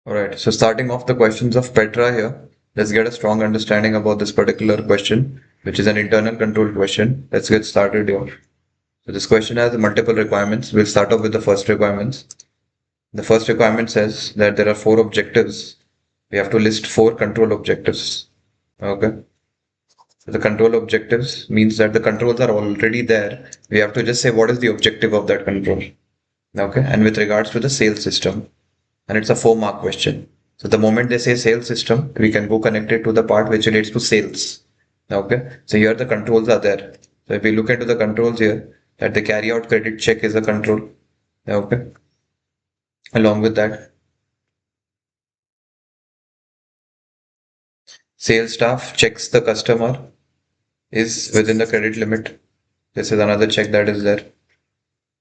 Alright, so starting off the questions of Petra here, let's get a strong understanding about this particular question, which is an internal control question. Let's get started here. So this question has multiple requirements. We'll start off with the first requirements. The first requirement says that there are four objectives. We have to list four control objectives. Okay. So the control objectives means that the controls are already there. We have to just say what is the objective of that control. Okay. And with regards to the sales system, and it's a 4 mark question. So the moment they say sales system, we can go connect it to the part which relates to sales. Okay. So here the controls are there. So if we look into the controls here, that the carry out credit check is a control. Okay. Along with that, sales staff checks the customer is within the credit limit. This is another check that is there.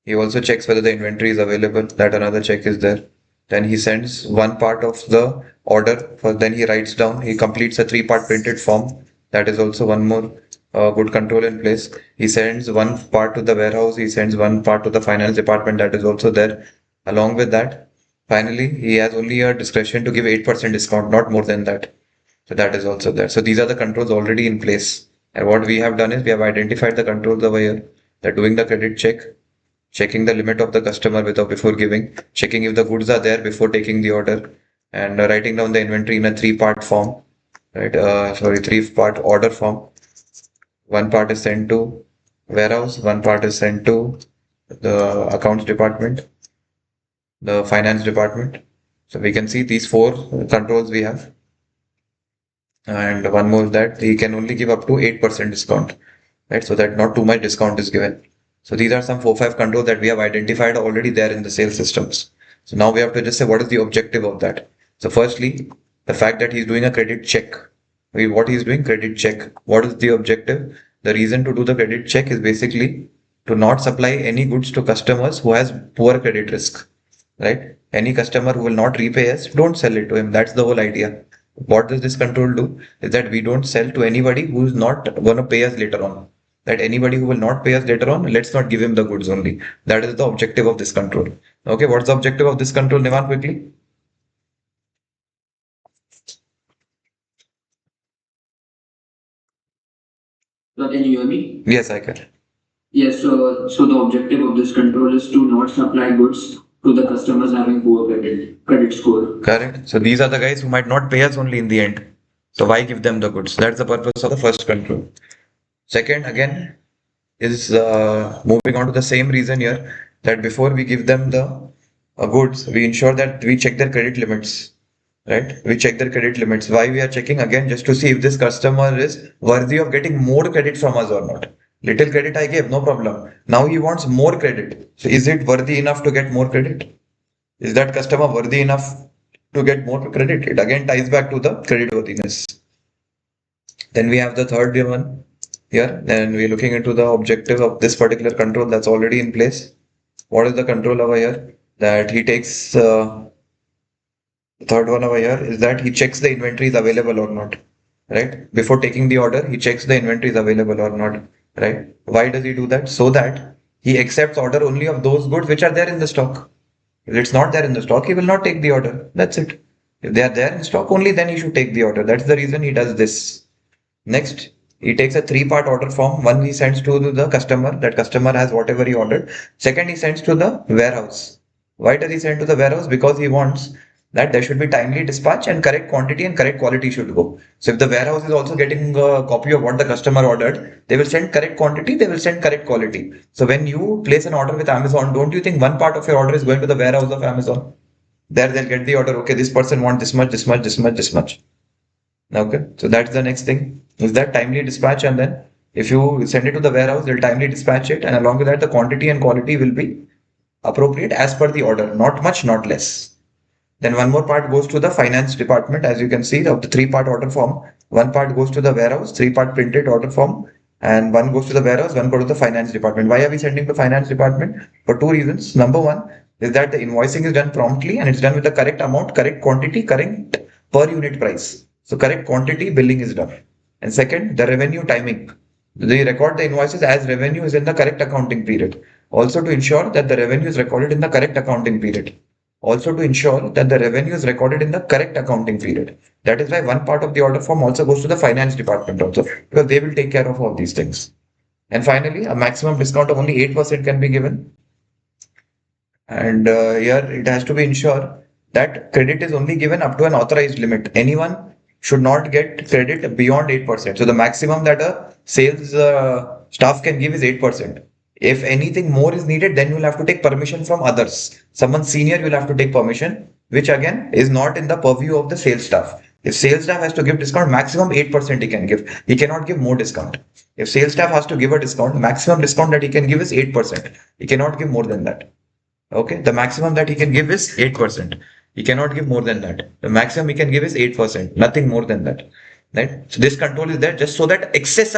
He also checks whether the inventory is available. That another check is there. Then he sends one part of the order. Then he writes down. He completes a 3-part printed form. That is also one more good control in place. He sends one part to the warehouse. He sends one part to the finance department. That is also there. Along with that, finally, he has only a discretion to give 8% discount, not more than that. So that is also there. So these are the controls already in place. And what we have done is we have identified the controls over here. They're doing the credit check, checking the limit of the customer before giving, checking if the goods are there before taking the order, and writing down the inventory in a 3-part form, right? 3-part order form. One part is sent to warehouse, one part is sent to the accounts department, the finance department. So we can see these 4 controls we have. And one more is that he can only give up to 8% discount, right? So that not too much discount is given. So these are some 4-5 controls that we have identified already there in the sales systems. So now we have to just say what is the objective of that. So firstly, the fact that he's doing a credit check. What he's doing, credit check. What is the objective? The reason to do the credit check is basically to not supply any goods to customers who has poor credit risk, right? Any customer who will not repay us, don't sell it to him. That's the whole idea. What does this control do? Is that we don't sell to anybody who's not going to pay us later on. That anybody who will not pay us later on, let's not give him the goods only. That is the objective of this control. Okay, what's the objective of this control, Nivan, quickly? So can you hear me? Yes, I can. Yes, so the objective of this control is to not supply goods to the customers having poor credit score. Correct. So these are the guys who might not pay us only in the end. So why give them the goods? That's the purpose of the first control. Second, again, is moving on to the same reason here, that before we give them the goods, we ensure that we check their credit limits, right? We check their credit limits. Why we are checking? Again, just to see if this customer is worthy of getting more credit from us or not. Little credit I gave, no problem. Now he wants more credit. So is it worthy enough to get more credit? Is that customer worthy enough to get more credit? It again ties back to the credit worthiness. Then we have the third one here. Then we're looking into the objective of this particular control that's already in place. What is the control over here? That he takes, the third one over here is that he checks the inventory is available or not, right? Before taking the order, he checks the inventory is available or not, right? Why does he do that? So that he accepts order only of those goods which are there in the stock. If it's not there in the stock, he will not take the order. That's it. If they are there in stock, only then he should take the order. That's the reason he does this. Next, he takes a 3-part order form. One he sends to the customer. That customer has whatever he ordered. Second, he sends to the warehouse. Why does he send to the warehouse? Because he wants that there should be timely dispatch and correct quantity and correct quality should go. So if the warehouse is also getting a copy of what the customer ordered, they will send correct quantity, they will send correct quality. So when you place an order with Amazon, don't you think one part of your order is going to the warehouse of Amazon? There they'll get the order. Okay, this person wants this much, this much, this much, this much. Okay, so that's the next thing. Is that timely dispatch, and then if you send it to the warehouse, they'll timely dispatch it, and along with that, the quantity and quality will be appropriate as per the order, not much, not less. Then one more part goes to the finance department. As you can see, of the 3-part order form, one part goes to the warehouse, 3-part printed order form, and one goes to the warehouse, one goes to the finance department. Why are we sending to finance department? For 2 reasons. Number one is that the invoicing is done promptly and it's done with the correct amount, correct quantity, correct per unit price. So correct quantity billing is done. And second, the revenue timing. They record the invoices as revenue is in the correct accounting period. Also to ensure that the revenue is recorded in the correct accounting period. Also to ensure that the revenue is recorded in the correct accounting period. That is why one part of the order form also goes to the finance department also, because they will take care of all these things. And finally, a maximum discount of only 8% can be given. And here it has to be ensured that credit is only given up to an authorized limit. Anyone should not get credit beyond 8%. So the maximum that a sales staff can give is 8%. If anything more is needed, then you'll have to take permission from others. Someone senior, you'll have to take permission, which again is not in the purview of the sales staff. If sales staff has to give discount, maximum 8% he can give. He cannot give more discount. If sales staff has to give a discount, maximum discount that he can give is 8%. He cannot give more than that. Okay, the maximum that he can give is 8%. He cannot give more than that. The maximum he can give is 8%, nothing more than that. Right? So this control is there just so that excess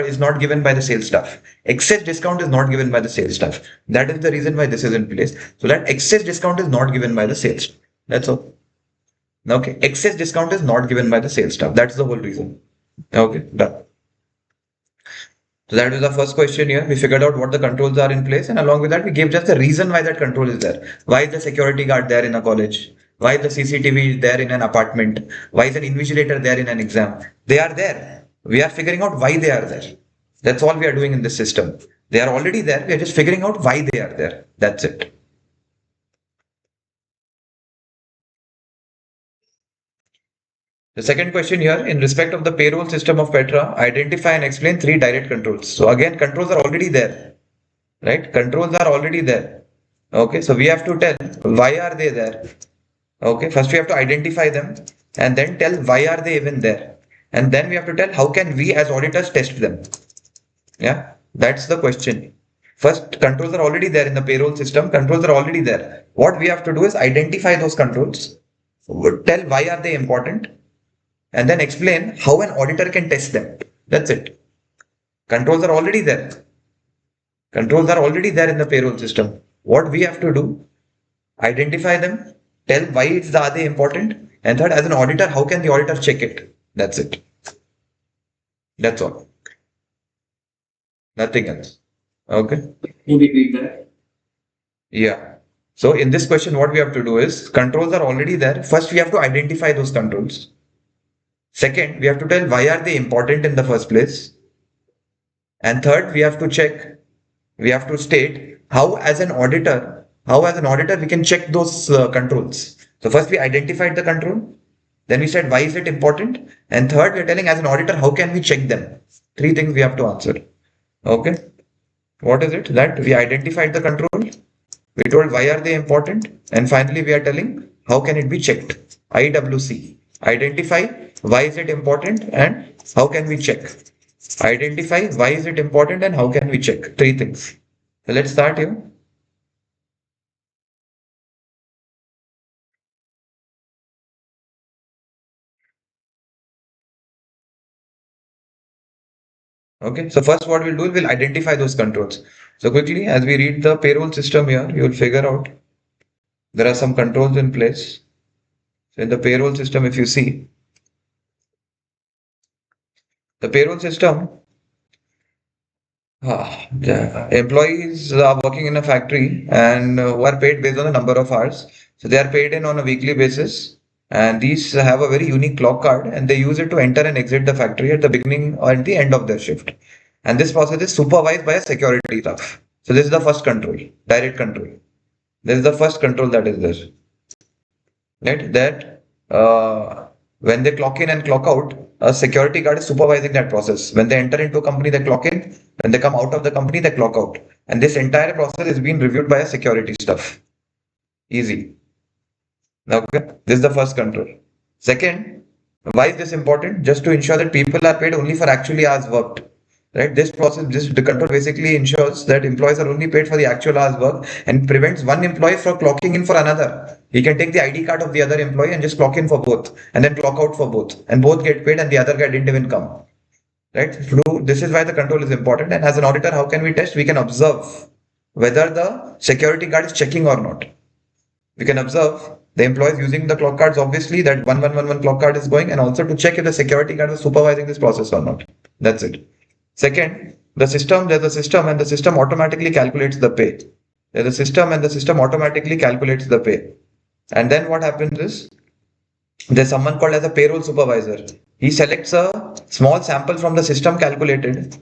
is not given by the sales staff. Excess discount is not given by the sales staff. That is the reason why this is in place. So that excess discount is not given by the sales staff. That's all. Okay, excess discount is not given by the sales staff. That's the whole reason. Okay, done. So that was the first question here. We figured out what the controls are in place, and along with that, we gave just the reason why that control is there. Why is the security guard there in a college? Why is the CCTV there in an apartment? Why is an invigilator there in an exam? They are there. We are figuring out why they are there. That's all we are doing in this system. They are already there. We are just figuring out why they are there. That's it. The second question here, in respect of the payroll system of Petra, identify and explain three direct controls. So again, controls are already there, right? Controls are already there. Okay, so we have to tell why are they there. Okay, first we have to identify them and then tell why are they even there. And then we have to tell how can we as auditors test them. Yeah, that's the question. First, controls are already there in the payroll system. Controls are already there. What we have to do is identify those controls, tell why are they important, and then explain how an auditor can test them. That's it. Controls are already there. Controls are already there in the payroll system. What we have to do, identify them, tell why are they important, and third, as an auditor, how can the auditor check it? That's it. That's all. Nothing else. Okay. Can you repeat that? Yeah. So in this question, what we have to do is controls are already there. First, we have to identify those controls. Second, we have to tell why are they important in the first place. And third, we have to check, we have to state how as an auditor we can check those controls. So first we identified the control, then we said why is it important, and third we're telling as an auditor how can we check them. Three things we have to answer. Okay, what is it that we identified the control, we told why are they important, and finally we are telling how can it be checked. IWC, identify why is it important and how can we check. Identify why is it important and how can we check. Three things. So let's start here. Okay, so first what we'll do is we'll identify those controls. So quickly, as we read the payroll system here, you will figure out there are some controls in place. So in the payroll system, if you see, the payroll system, the employees are working in a factory and who are paid based on the number of hours. So they are paid in on a weekly basis. And these have a very unique clock card and they use it to enter and exit the factory at the beginning or at the end of their shift. And this process is supervised by a security staff. So this is the first control, direct control. This is the first control that is there. Right? That when they clock in and clock out, a security guard is supervising that process. When they enter into a company, they clock in. When they come out of the company, they clock out. And this entire process is being reviewed by a security staff. Easy. Okay, this is the first control. Second, why is this important? Just to ensure that people are paid only for actually hours worked. Right? This process, the control basically ensures that employees are only paid for the actual hours work and prevents one employee from clocking in for another. He can take the ID card of the other employee and just clock in for both and then clock out for both and both get paid and the other guy didn't even come. Right? This is why the control is important. And as an auditor, how can we test? We can observe whether the security guard is checking or not. We can observe the employees using the clock cards, obviously that 1111 clock card is going, and also to check if the security guard is supervising this process or not. That's it. Second, there's a system and the system automatically calculates the pay. There's a system and the system automatically calculates the pay. And then what happens is there's someone called as a payroll supervisor. He selects a small sample from the system calculated.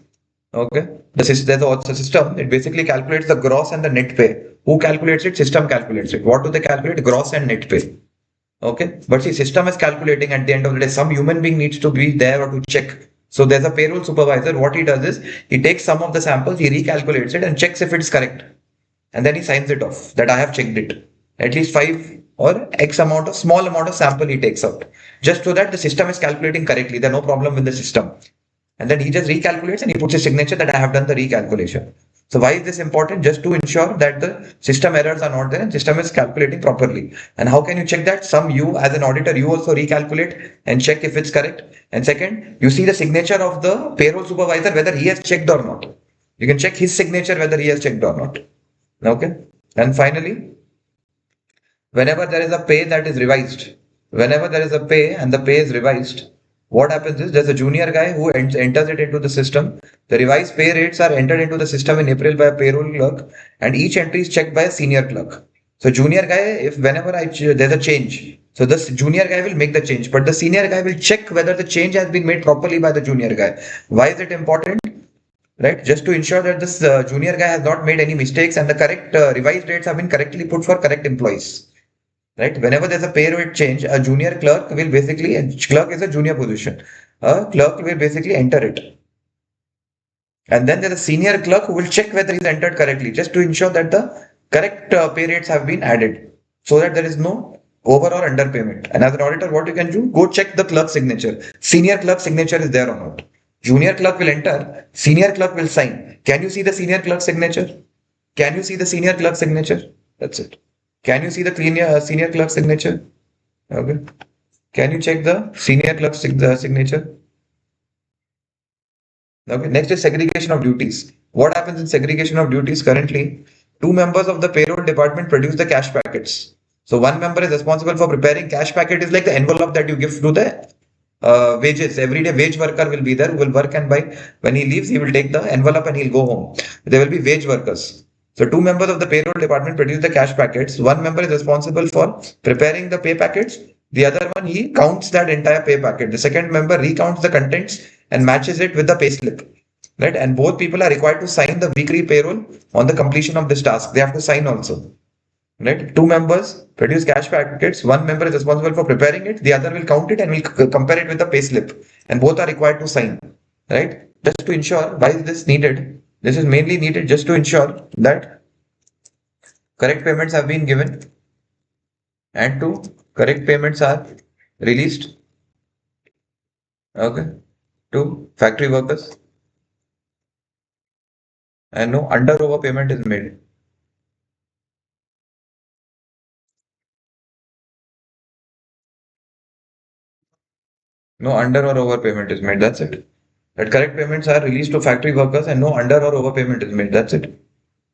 Okay. There's also a system. It basically calculates the gross and the net pay. Who calculates it? System calculates it. What do they calculate? Gross and net pay. Okay. But see, system is calculating at the end of the day. Some human being needs to be there or to check. So there's a payroll supervisor. What he does is he takes some of the samples, he recalculates it and checks if it's correct. And then he signs it off that I have checked it. At least five or X amount of small amount of sample he takes out. Just so that the system is calculating correctly. There's no problem with the system. And then he just recalculates and he puts his signature that I have done the recalculation. So why is this important? Just to ensure that the system errors are not there and system is calculating properly. And how can you check that? You as an auditor, you also recalculate and check if it's correct. And second, you see the signature of the payroll supervisor, whether he has checked or not. You can check his signature, whether he has checked or not. Okay. And finally, whenever there is a pay that is revised, whenever there is a pay and the pay is revised, what happens is there's a junior guy who enters it into the system. The revised pay rates are entered into the system in April by a payroll clerk, and each entry is checked by a senior clerk. So junior guy, if whenever there's a change, so this junior guy will make the change, but the senior guy will check whether the change has been made properly by the junior guy. Why is it important? Right, just to ensure that this junior guy has not made any mistakes and the correct revised rates have been correctly put for correct employees. Right, whenever there's a pay rate change, a junior clerk will basically, a clerk is a junior position, a clerk will basically enter it, and then there's a senior clerk who will check whether he's entered correctly, just to ensure that the correct pay rates have been added, so that there is no over or underpayment. And as an auditor, what you can do, go check the clerk signature, senior clerk signature is there or not. Junior clerk will enter, senior clerk will sign. Can you see the senior clerk signature? Can you see the senior clerk signature? That's it. Can you see the senior clerk signature? Okay. Can you check the senior clerk signature? Okay. Next is segregation of duties. What happens in segregation of duties? Currently, two members of the payroll department produce the cash packets. So one member is responsible for preparing cash packet is like the envelope that you give to the wages. Every day wage worker will be there who will work, and by when he leaves he will take the envelope and he'll go home. There will be wage workers. So two members of the payroll department produce the cash packets. One member is responsible for preparing the pay packets. The other one, he counts that entire pay packet. The second member recounts the contents and matches it with the pay slip. Right, and both people are required to sign the weekly payroll on the completion of this task. They have to sign also. Right, two members produce cash packets. One member is responsible for preparing it. The other will count it and will compare it with the pay slip. And both are required to sign. Right, just to ensure. Why is this needed? This is mainly needed just to ensure that correct payments have been given and two correct payments are released, okay, to factory workers, and no under overpayment is made. No under or overpayment is made. That's it. That correct payments are released to factory workers and no under or overpayment is made. That's it.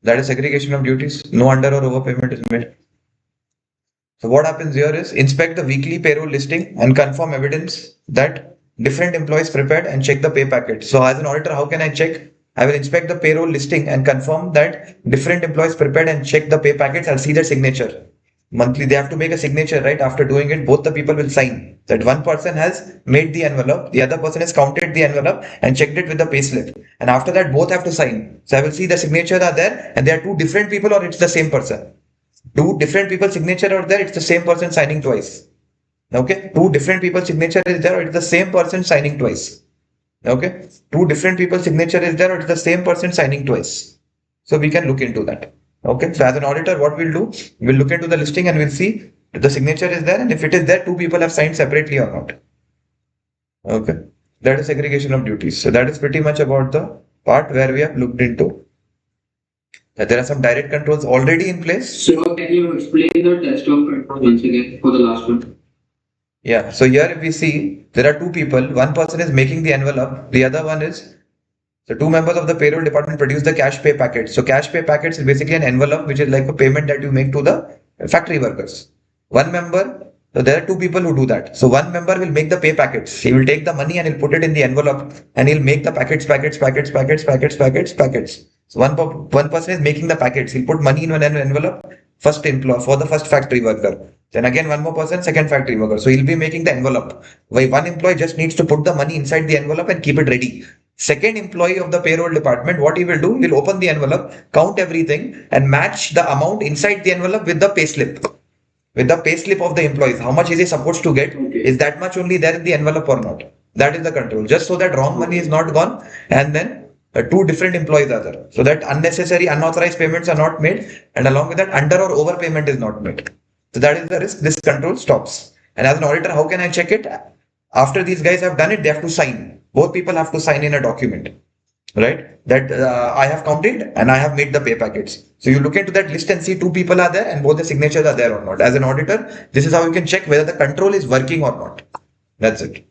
That is segregation of duties. No under or overpayment is made. So what happens here is inspect the weekly payroll listing and confirm evidence that different employees prepared and check the pay packet. So as an auditor, how can I check? I will inspect the payroll listing and confirm that different employees prepared and check the pay packets. I'll see their signature. Monthly, they have to make a signature, right? After doing it, both the people will sign that one person has made the envelope, the other person has counted the envelope and checked it with the payslip. And after that, both have to sign. So I will see the signatures are there and they are two different people or it's the same person. Two different people's signature are there, it's the same person signing twice. Okay, two different people's signature is there, or it's the same person signing twice. Okay, two different people's signature is there, or it's the same person signing twice. So we can look into that. Okay, so as an auditor, what we'll do, we'll look into the listing and we'll see if the signature is there, and if it is there, two people have signed separately or not. Okay, that is segregation of duties. So that is pretty much about the part where we have looked into that there are some direct controls already in place. So can you explain the test of control once again for the last one? Yeah, so here if we see, there are two people. One person is making the envelope, the other one is, so two members of the payroll department produce the cash pay packet. So cash pay packets is basically an envelope which is like a payment that you make to the factory workers. One member, so there are two people who do that. So one member will make the pay packets. He will take the money and he'll put it in the envelope and he'll make the packets. So one person is making the packets. He'll put money in an envelope for the first factory worker. Then again, one more person, second factory worker. So he'll be making the envelope. Why one employee just needs to put the money inside the envelope and keep it ready. Second employee of the payroll department, what he will do, he'll open the envelope, count everything, and match the amount inside the envelope with the payslip. With the payslip of the employees, how much is he supposed to get? Okay. Is that much only there in the envelope or not? That is the control. Just so that wrong money is not gone, and then two different employees are there. So that unnecessary, unauthorized payments are not made, and along with that, under or overpayment is not made. So that is the risk this control stops. And as an auditor, how can I check it? After these guys have done it, they have to sign. Both people have to sign in a document, right? That I have counted and I have made the pay packets. So you look into that list and see two people are there and both the signatures are there or not. As an auditor, this is how you can check whether the control is working or not. That's it.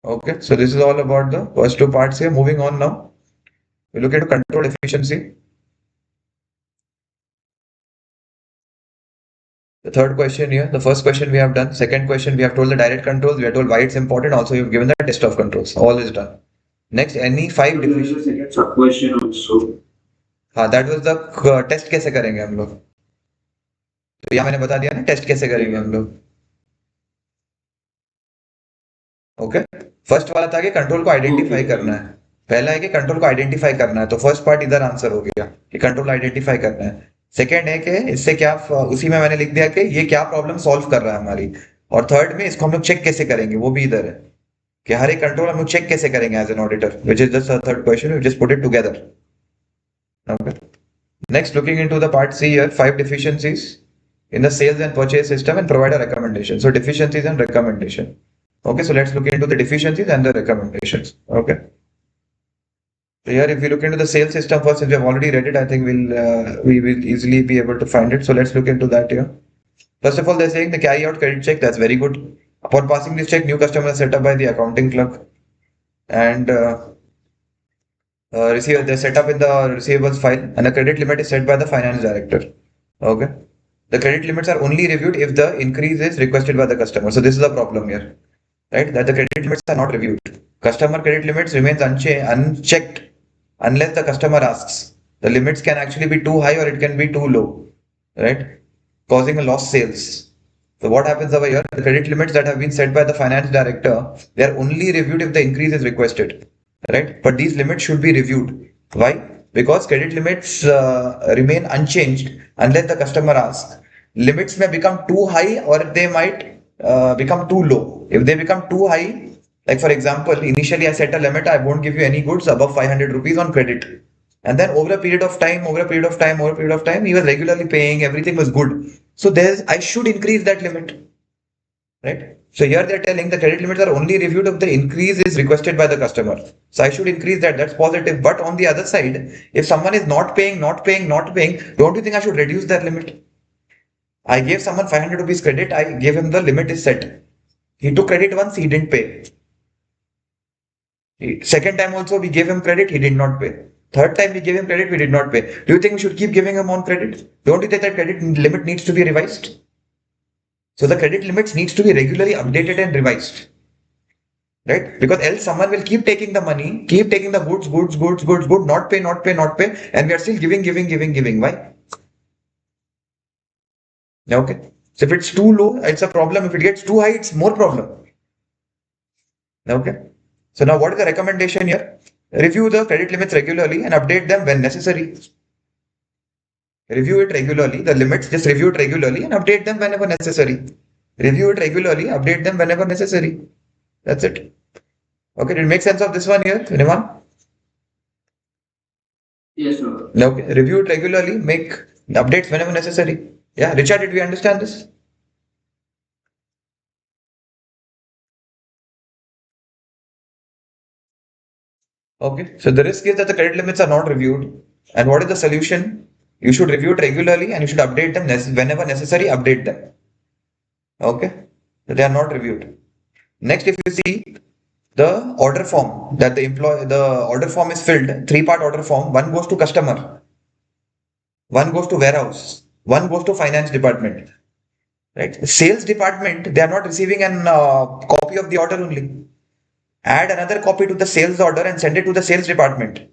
Okay, so this is all about the first two parts here. Moving on now, we look into control efficiency. The third question here, the first question we have done. Second question, we have told the direct controls. We have told why it's important. Also, you've given the test of controls. All is done. Next, any five So there is a deficiencies. second sub question also. हाँ, that was the test कैसे करेंगे हम लोग. तो यहाँ मैंने बता दिया ना टेस्ट कैसे करेंगे हम लोग. ओके, फर्स्ट वाला था कि कंट्रोल को आइडेंटिफाई करना है. पहला है कि कंट्रोल को आइडेंटिफाई करना है, तो फर्स्ट पार्ट इधर आंसर हो गया कि कंट्रोल आइडेंटिफाई करना है. सेकंड है कि इससे क्या, उसी में मैंने लिख दिया कि ये क्या प्रॉब्लम सॉल्व कर रहा है हमारी. और थर्ड में इसको हम लोग चेक कैसे करेंगे, वो भी इधर है कि हर एक कंट्रोल हम लोग चेक कैसे करेंगे as an auditor, which is just third question, we just put it together. Okay, next looking into the part C here, five deficiencies in the sales and purchase system and provide a recommendation. So deficiencies and recommendation. Okay, so let's look into the deficiencies and the recommendations. Okay. So here, if we look into the sales system first, since we have already read it, I think we will easily be able to find it. So let's look into that here. First of all, they're saying the carry out credit check. That's very good. Upon passing this check, new customer is set up by the accounting clerk, and receive they're set up in the receivables file, and the credit limit is set by the finance director. Okay. The credit limits are only reviewed if the increase is requested by the customer. So this is the problem here, right? That the credit limits are not reviewed. Customer credit limits remains unchecked unless the customer asks. The limits can actually be too high or it can be too low, right? Causing a lost sales. So what happens over here? The credit limits that have been set by the finance director, they are only reviewed if the increase is requested, right? But these limits should be reviewed. Why? Because credit limits remain unchanged unless the customer asks. Limits may become too high or they might become too low. If they become too high, like for example, initially I set a limit, I won't give you any goods above 500 rupees on credit. And then over a period of time, he was regularly paying, everything was good. So I should increase that limit, right? So here they're telling the credit limits are only reviewed if the increase is requested by the customer. So I should increase that. That's positive. But on the other side, if someone is not paying, don't you think I should reduce that limit? I gave someone 500 rupees credit. I gave him the limit is set. He took credit once, he didn't pay. Second time also we gave him credit, he did not pay. Third time we gave him credit, we did not pay. Do you think we should keep giving him on credit? Don't you think that credit limit needs to be revised? So the credit limits needs to be regularly updated and revised, right? Because else someone will keep taking the money, keep taking the goods, not pay, and we are still giving. Why? Okay. So if it's too low, it's a problem. If it gets too high, it's more problem. Okay. So now what is the recommendation here? Review the credit limits regularly and update them when necessary. Review it regularly, the limits, just review it regularly and update them whenever necessary. Review it regularly, update them whenever necessary. That's it. Okay, did it make sense of this one here, anyone? Yes, sir. Okay, review it regularly, make updates whenever necessary. Yeah, Richard, did we understand this? Okay, so the risk is that the credit limits are not reviewed. And what is the solution? You should review it regularly and you should update them whenever necessary, update them. Okay, so they are not reviewed. Next, if you see the order form that the order form is filled, three-part order form, one goes to customer, one goes to warehouse, one goes to finance department, right? Sales department, they are not receiving an copy of the order only. Add another copy to the sales order and send it to the sales department,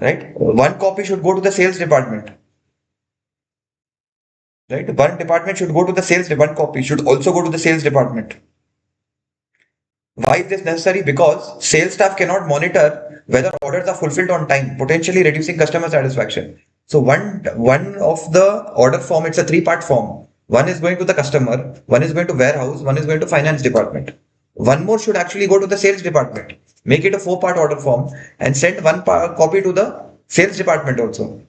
right? One copy should go to the sales department. right? One department should go to the sales, one copy should also go to the sales department. Why is this necessary? Because sales staff cannot monitor whether orders are fulfilled on time, potentially reducing customer satisfaction. So one of the order form, it's a three-part form. One is going to the customer, one is going to warehouse, one is going to finance department. One more should actually go to the sales department. Make it a four-part order form and send one copy to the sales department also,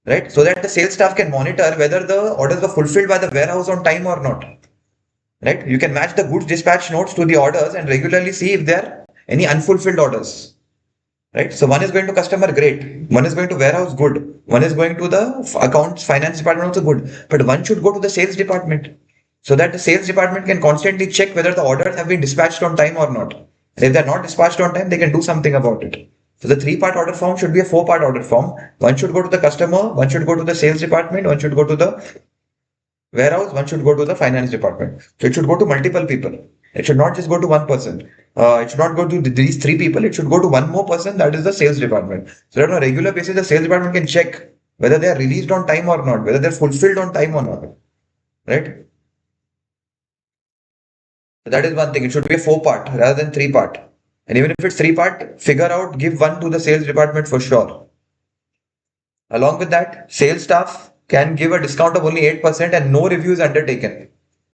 right? So that the sales staff can monitor whether the orders were fulfilled by the warehouse on time or not, right? You can match the goods dispatch notes to the orders and regularly see if there are any unfulfilled orders, right? So one is going to customer, great. One is going to warehouse, good. One is going to the accounts, finance department, also good. But one should go to the sales department so that the sales department can constantly check whether the orders have been dispatched on time or not. And if they're not dispatched on time, they can do something about it. So the three-part order form should be a four-part order form. One should go to the customer, one should go to the sales department, one should go to the warehouse, one should go to the finance department. So it should go to multiple people. It should not just go to one person. It should not go to these three people. It should go to one more person, that is the sales department. So that on a regular basis, the sales department can check whether they are released on time or not, whether they're fulfilled on time or not. Right? So that is one thing. It should be a four-part rather than three-part. And even if it's three-part, figure out, give one to the sales department for sure. Along with that, sales staff can give a discount of only 8% and no review is undertaken.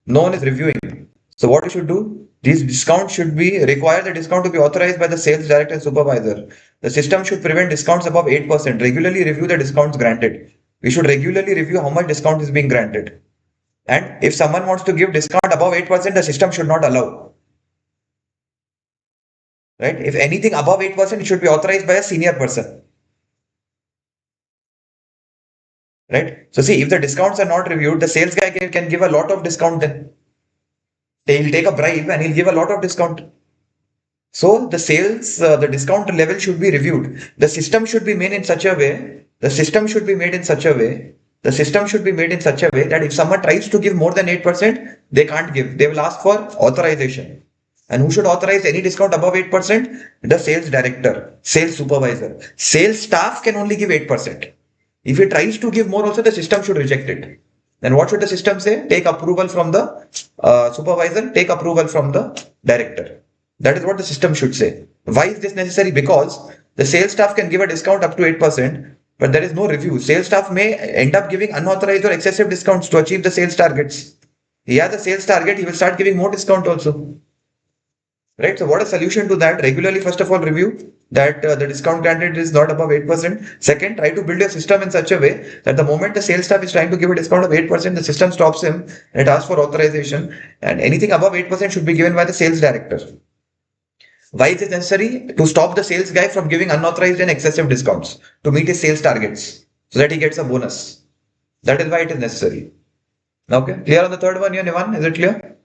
No one is reviewing. So what you should do? These discounts should be require the discount to be authorized by the sales director and supervisor. The system should prevent discounts above 8%. Regularly review the discounts granted. We should regularly review how much discount is being granted. And if someone wants to give discount above 8%, the system should not allow. Right? If anything above 8%, it should be authorized by a senior person. Right? So see, if the discounts are not reviewed, the sales guy can give a lot of discount then. He'll take a bribe and he'll give a lot of discount. So the sales, the discount level should be reviewed. The system should be made in such a way, the system should be made in such a way, the system should be made in such a way that if someone tries to give more than 8%, they can't give. They will ask for authorization. And who should authorize any discount above 8%? The sales director, sales supervisor. Sales staff can only give 8%. If he tries to give more also, the system should reject it. Then what should the system say? Take approval from the supervisor, take approval from the director. That is what the system should say. Why is this necessary? Because the sales staff can give a discount up to 8%, but there is no review. Sales staff may end up giving unauthorized or excessive discounts to achieve the sales targets. He has a sales target, he will start giving more discount also. Right? So what a solution to that? Regularly, first of all, review that the discount granted is not above 8%. Second, try to build a system in such a way that the moment the sales staff is trying to give a discount of 8%, the system stops him and it asks for authorization. And anything above 8% should be given by the sales director. Why is it necessary? To stop the sales guy from giving unauthorized and excessive discounts to meet his sales targets so that he gets a bonus. That is why it is necessary. Okay, clear on the third one here, Nivan? Is it clear?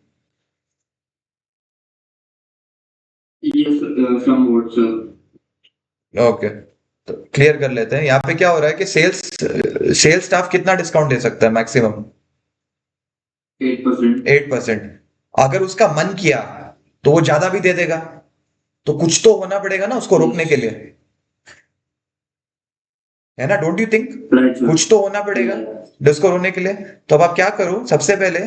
Yes, somewhat, sir. Okay, तो clear कर लेते हैं। यहाँ पे क्या हो रहा है कि सेल्स स्टाफ कितना डिस्काउंट दे सकता है? मैक्सिमम 8%. 8%। अगर उसका मन किया तो वो ज्यादा भी दे देगा, तो कुछ तो होना पड़ेगा ना उसको रोकने के लिए, है ना? Don't you think? Right, sir. कुछ तो होना पड़ेगा उसको रोकने के लिए। तो अब आप क्या करो, सबसे पहले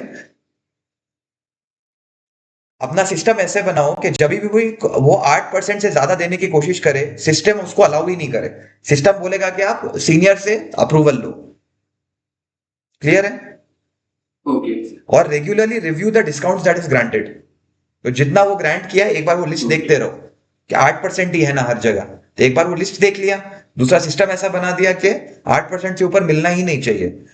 अपना सिस्टम ऐसे बनाओ कि जब भी कोई वो 8% से ज्यादा देने की कोशिश करे, सिस्टम उसको अलाउ ही नहीं करे। सिस्टम बोलेगा कि आप सीनियर से अप्रूवल लो। क्लियर है? Okay. और regularly review the discounts that is granted. तो जितना वो ग्रांट किया है, एक बार वो लिस्ट देखते रहो कि 8% ही है ना हर जगह, तो एक बार वो लिस्ट देख लिया। दूसरा, सिस्टम ऐसा बना दिया कि 8% से ऊपर मिलना ही नहीं चाहिए,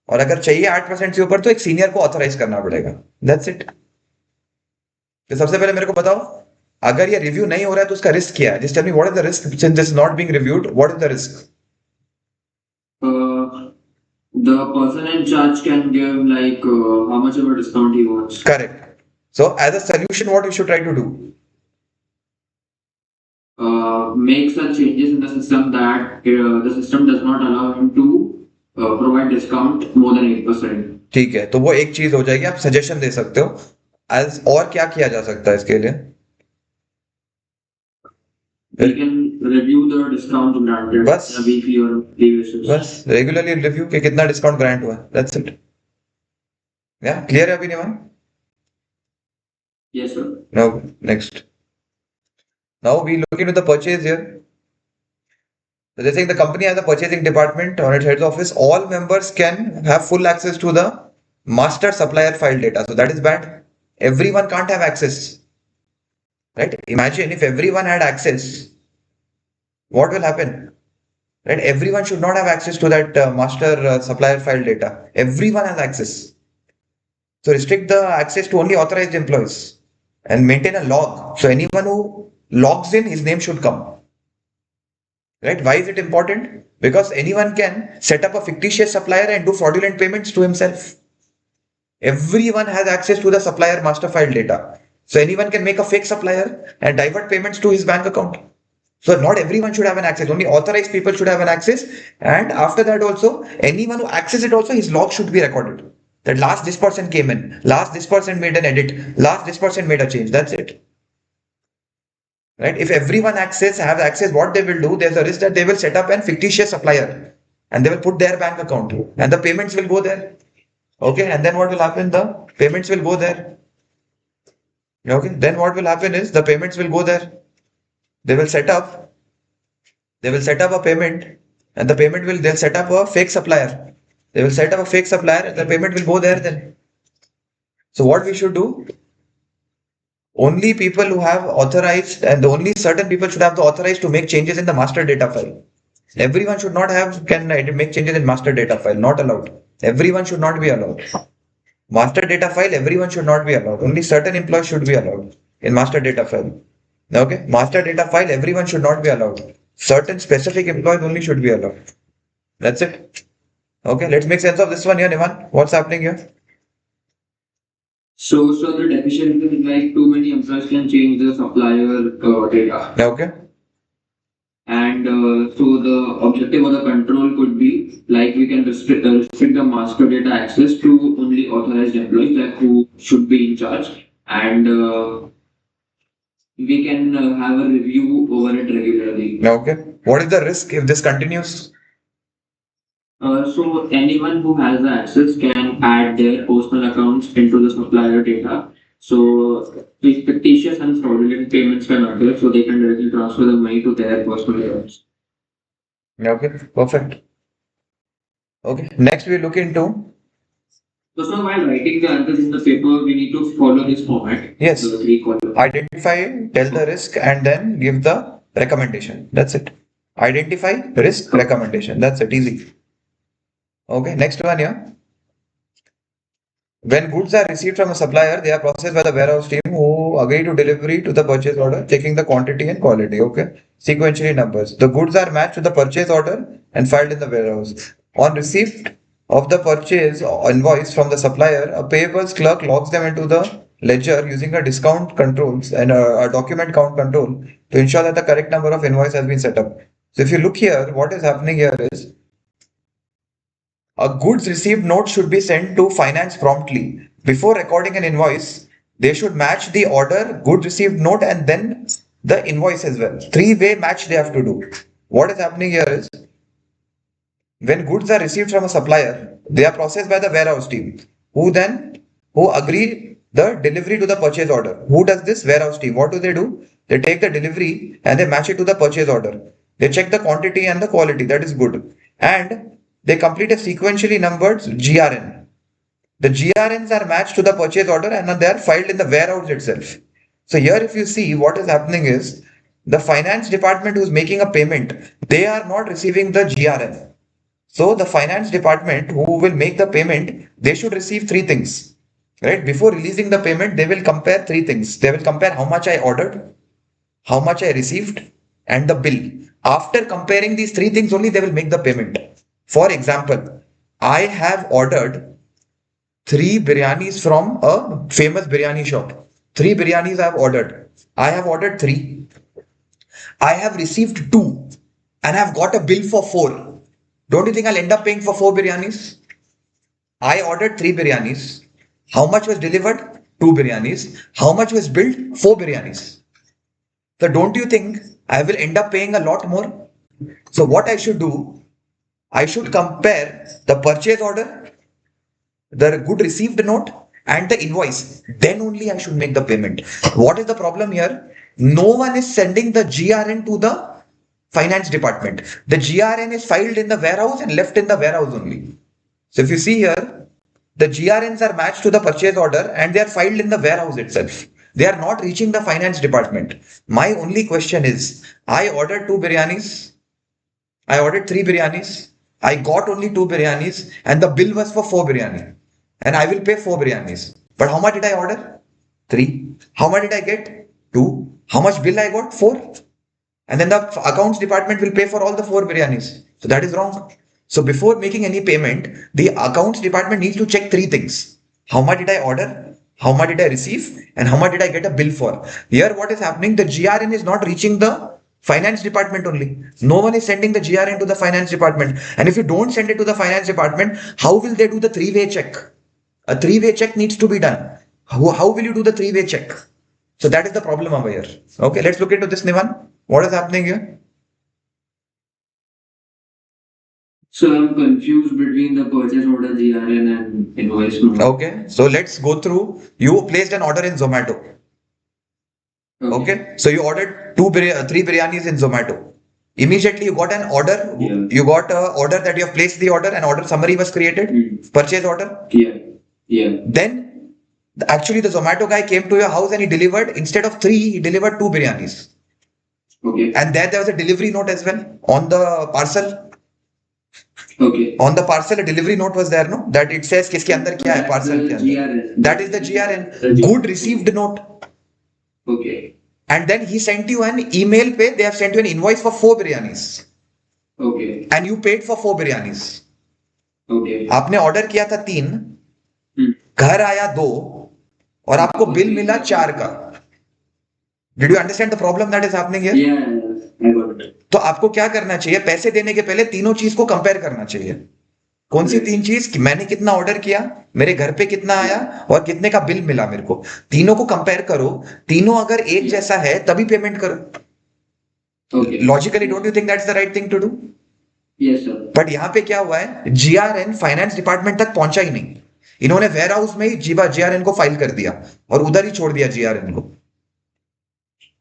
और अगर चाहिए 8% से ऊपर तो एक सीनियर को ऑथराइज करना पड़ेगा। That's it. तो सबसे पहले मेरे को बताओ, अगर ये रिव्यू नहीं हो रहा है तो उसका रिस्क क्या है? Just tell me what is the risk since this is not being reviewed, what is the risk? The person in charge can give like how much of a discount he wants. Correct. So as a solution, what you should try to do? Make such changes in the system that the system does not allow him to provide discount more than 8%. ठीक है, तो वो एक चीज हो जाएगी। आप suggestion दे सकते हो। एज और क्या किया जा सकता है इसके लिए? We can review the discount granted बस on a weekly or daily basis. बस रेगुलरली रिव्यू के कितना डिस्काउंट ग्रांट हुआ है, that's it. Yeah, clear, Abhinavan? Yes, sir. Now, next. Now we look into the purchase here. So they're saying the company has a purchasing department on its head office. All members can have full access to the master supplier file data. So that is bad. Everyone can't have access, right? Imagine if everyone had access, what will happen? Right? Everyone should not have access to that master supplier file data. Everyone has access. So restrict the access to only authorized employees and maintain a log. So anyone who logs in, his name should come. Right? Why is it important? Because anyone can set up a fictitious supplier and do fraudulent payments to himself. Everyone has access to the supplier master file data. So anyone can make a fake supplier and divert payments to his bank account. So not everyone should have an access. Only authorized people should have an access. And after that also, anyone who accesses it also, his log should be recorded. That last this person came in, last this person made an edit, last this person made a change. That's it. Right? If everyone have access, what they will do, there's a risk that they will set up an fictitious supplier and they will put their bank account and the payments will go there. Okay, and then what will happen? The payments will go there. Okay, then what will happen is the payments will go there. They will set up, they will set up a payment and the payment will, they'll set up a fake supplier. They will set up a fake supplier and the payment will go there then. So what we should do? Only people who have authorized and only certain people should have the authorized to make changes in the master data file. Everyone should not have can make changes in master data file. Not allowed. Everyone should not be allowed. Master data file, everyone should not be allowed. Only certain employees should be allowed in master data file. Okay, master data file, everyone should not be allowed. Certain specific employees only should be allowed. That's it. Okay, let's make sense of this one here, Nivan. What's happening here? So the definition is like too many employees can change the supplier data. Okay. And so the objective of the control could be like we can restrict the master data access to only authorized employees like who should be in charge, and we can have a review over it regularly. Okay. What is the risk if this continues? So anyone who has the access can add their personal accounts into the supplier data. So if fictitious and fraudulent payments can occur, so they can directly transfer the money to their personal accounts. Okay, perfect. Okay, next we look into. So while writing the answers in the paper, we need to follow this format. Yes. The three columns. Identify, tell the risk, and then give the recommendation. That's it. Identify, risk, recommendation. That's it. Easy. Okay, next one here. When goods are received from a supplier, they are processed by the warehouse team who agree to delivery to the purchase order, checking the quantity and quality. Okay, sequentially numbers. The goods are matched to the purchase order and filed in the warehouse. On receipt of the purchase invoice from the supplier, a payables clerk logs them into the ledger using a discount controls and a document count control to ensure that the correct number of invoice has been set up. So if you look here, what is happening here is a goods received note should be sent to finance promptly. Before recording an invoice, they should match the order, goods received note, and then the invoice as well. Three-way match they have to do. What is happening here is when goods are received from a supplier, they are processed by the warehouse team, who agree the delivery to the purchase order. Who does this? Warehouse team. What do? They take the delivery and they match it to the purchase order. They check the quantity and the quality. That is good. And they complete a sequentially numbered GRN. The GRNs are matched to the purchase order and they are filed in the warehouse itself. So here if you see what is happening is the finance department who is making a payment, they are not receiving the GRN. So the finance department who will make the payment, they should receive three things. Right? Before releasing the payment, they will compare three things. They will compare how much I ordered, how much I received, and the bill. After comparing these three things only, they will make the payment. For example, I have ordered three biryanis from a famous biryani shop. Three biryanis I have ordered. I have ordered three. I have received two and I have got a bill for four. Don't you think I'll end up paying for four biryanis? I ordered three biryanis. How much was delivered? Two biryanis. How much was billed? Four biryanis. So don't you think I will end up paying a lot more? So what I should do? I should compare the purchase order, the good received note and the invoice, then only I should make the payment. What is the problem here? No one is sending the GRN to the finance department. The GRN is filed in the warehouse and left in the warehouse only. So if you see here, the GRNs are matched to the purchase order and they are filed in the warehouse itself. They are not reaching the finance department. My only question is, I ordered 2 biryanis, I ordered 3 biryanis, I got only 2 biryanis, and the bill was for 4 biryani, and I will pay 4 biryanis. But how much did I order? 3. How much did I get? 2. How much bill I got? 4. And then the accounts department will pay for all the 4 biryanis. So that is wrong. So before making any payment, the accounts department needs to check 3 things. How much did I order? How much did I receive? And how much did I get a bill for? Here what is happening? The GRN is not reaching the finance department only. No one is sending the GRN to the finance department. And if you don't send it to the finance department, how will they do the 3-way check? A 3-way check needs to be done. How will you do the 3-way check? So that is the problem over here. Okay, let's look into this, Nivan. What is happening here? So I'm confused between the purchase order GRN and invoice note. Okay, so let's go through. You placed an order in Zomato. Okay, so you ordered 3 biryanis in Zomato. Immediately you got an order. Yeah. You got an order that you have placed the order, and order summary was created. Purchase order. Yeah. Yeah. Then actually the Zomato guy came to your house and he delivered, instead of 3, he delivered 2 biryanis. Okay. And there was a delivery note as well on the parcel. Okay. On the parcel, a delivery note was there, no? That it says किसके अंदर क्या है parcel के अंदर. GRN. That is the GRN. The Good received note. Okay. And then he sent you an email pay. They have sent you an invoice for 4 biryanis. Okay. And you paid for 4 biryanis. Okay. आपने order किया था 3, घर आया 2, और आपको bill मिला 4 का. Did you understand the problem that is happening here? Yeah, I got it. तो आपको क्या करना चाहिए? पैसे देने के पहले तीनों चीज को कंपेयर करना चाहिए. कौन सी 3 चीज? कि मैंने कितना ऑर्डर किया, मेरे घर पे कितना आया, और कितने का बिल मिला मेरे को. तीनों को कंपेयर करो. तीनों अगर एक जैसा है तभी पेमेंट करो. Okay. Logically don't you think that's the right thing to do? Yes, sir. But यहाँ पे क्या हुआ है? GRN फाइनेंस डिपार्टमेंट तक पहुंचा ही नहीं. इन्होंने वेयर हाउस में ही GRN को फाइल कर दिया और उधर ही छोड़ दिया GRN को.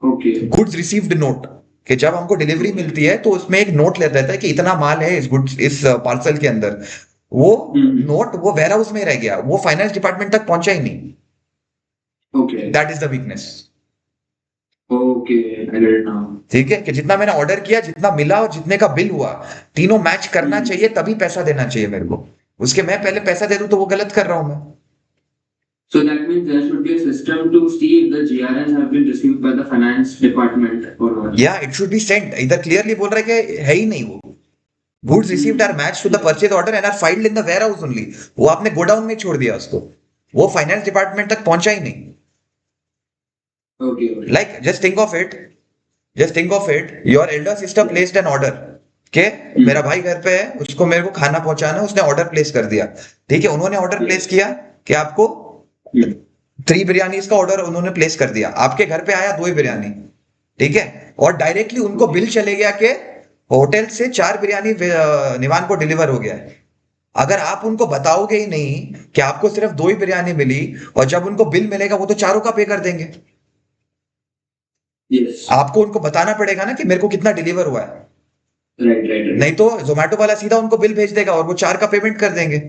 Okay. गुड्स रिसीव्ड नोट, कि जब हमको डिलीवरी मिलती है तो उसमें एक नोट ले रहता है कि इतना माल है इस पार्सल के अंदर. वो नोट वो वेयर हाउस में रह गया, वो फाइनेंस डिपार्टमेंट तक पहुंचा ही नहीं. Okay. That is the weakness. Okay. I get it now. ठीक है, कि जितना मैंने ऑर्डर किया, जितना मिला और जितने का बिल हुआ, तीनों मैच करना चाहिए, तभी पैसा देना चाहिए मेरे को. उसके मैं पहले पैसा दे दूं तो वो गलत कर रहा हूं मैं. So that means there should be a system to see if the GRNs have been received by the finance department or not. या इट शुड बी सेंट. इधर क्लियरली बोल रहा है कि है ही नहीं वो. Goods received are match to the purchase order and are filed in the warehouse only. वो आपने गोडाउन में छोड़ दिया उसको, वो फाइनेंस डिपार्टमेंट तक पहुंचा ही नहीं. Okay. Okay. Like, just think of it. Just think of it. Your elder sister placed an order. के मेरा भाई घर पे है, उसको मेरे को खाना पहुंचाना है, उसने ऑर्डर प्लेस कर दिया. ठीक है, उन्होंने ऑर्डर प्लेस किया कि आपको 3 बिरयानीज का ऑर्डर उन्होंने प्लेस कर दिया. आपके घर पे आया 2 बिरयानी. ठीक है, और डायरेक्टली उनको बिल चले गया कि होटल से 4 बिरयानी निवान को डिलीवर हो गया है. अगर आप उनको बताओगे ही नहीं कि आपको सिर्फ 2 ही बिरयानी मिली, और जब उनको बिल मिलेगा वो तो चारों का पे कर देंगे. Yes. आपको उनको बताना पड़ेगा ना कि मेरे को कितना डिलीवर हुआ है. Right. नहीं तो जोमेटो वाला सीधा उनको बिल भेज देगा और वो 4 का पेमेंट कर देंगे.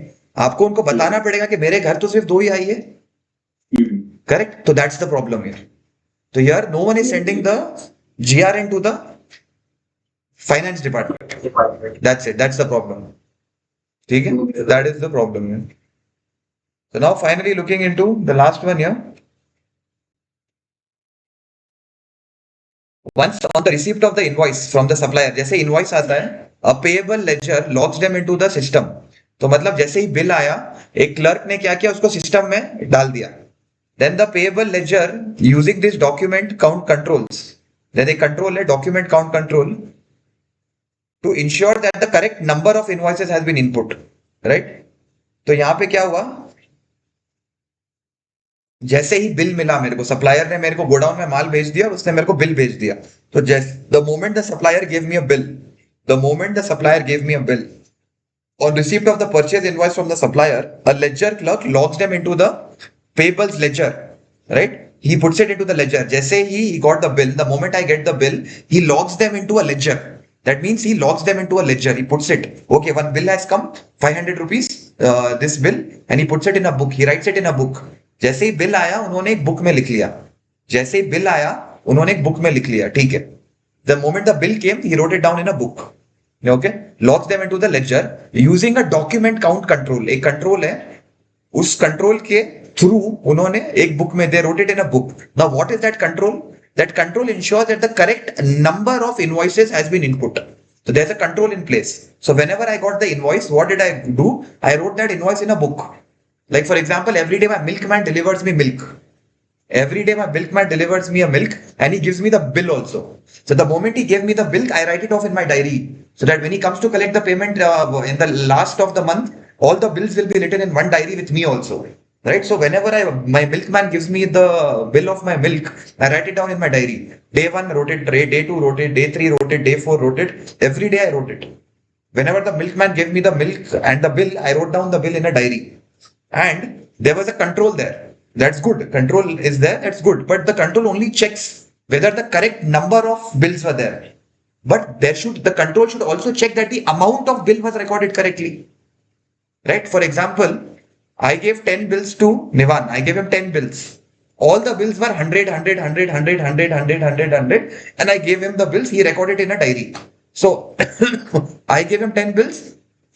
आपको उनको बताना पड़ेगा कि मेरे घर तो सिर्फ 2 ही आई है. करेक्ट? तो दैट्स द प्रॉब्लम हियर. तो here no one is sending the GRN to the finance department. That's it. That's the problem. ठीक है, that is the problem here. So now finally looking into the last one here. Once on the receipt of the invoice from the supplier, जैसे invoice आता है, a payable ledger logs them into the system. तो मतलब जैसे ही bill आया, एक clerk ने क्या किया, उसको सिस्टम में डाल दिया. Then the payable ledger using this document count controls. Then एक control है document count control to ensure that the correct number of invoices has been input. Right? तो यहाँ पे क्या हुआ, जैसे ही बिल मिला मेरे को, सप्लायर ने मेरे को गोडाउन में माल भेज दिया और उसने मेरे को बिल भेज दिया. तो the moment the supplier gave me a bill, On receipt of the purchase invoice from the supplier, a ledger clerk logs them into the payables ledger, right? He puts it into the ledger. Just say he got the bill. The moment I get the bill, he logs them into a ledger. That means he logs them into a ledger. He puts it. Okay, one bill has come, 500 rupees, this bill, and he puts it in a book. He writes it in a book. जैसे ही bill आया उन्होंने एक book में लिख लिया. जैसे ही bill आया उन्होंने एक बुक में लिख लिया. ठीक है. The moment the bill came, he wrote it down in a book. Okay, logs them into the ledger using a document count control. एक control है, उस control के through उन्होंने एक book में they wrote it in a book. Now what is that control? That control ensures that the correct number of invoices has been input. So there's a control in place. So whenever I got the invoice, what did I do? I wrote that invoice in a book. Like for example, every day my milkman delivers me milk. Every day my milkman delivers me a milk and he gives me the bill also. So the moment he gave me the bill, I write it off in my diary so that when he comes to collect the payment in the last of the month, all the bills will be written in one diary with me also. Right. So whenever my milkman gives me the bill of my milk, I write it down in my diary. Day 1 wrote it, day 2 wrote it, day 3 wrote it, day 4 wrote it. Every day I wrote it. Whenever the milkman gave me the milk and the bill, I wrote down the bill in a diary. And there was a control there. That's good. Control is there. That's good. But the control only checks whether the correct number of bills were there. But the control should also check that the amount of bill was recorded correctly. Right? For example, I gave 10 bills to Nivan. I gave him 10 bills. All the bills were 100, 100, 100, 100, 100, 100, 100, 100. And I gave him the bills. He recorded in a diary. So I gave him 10 bills.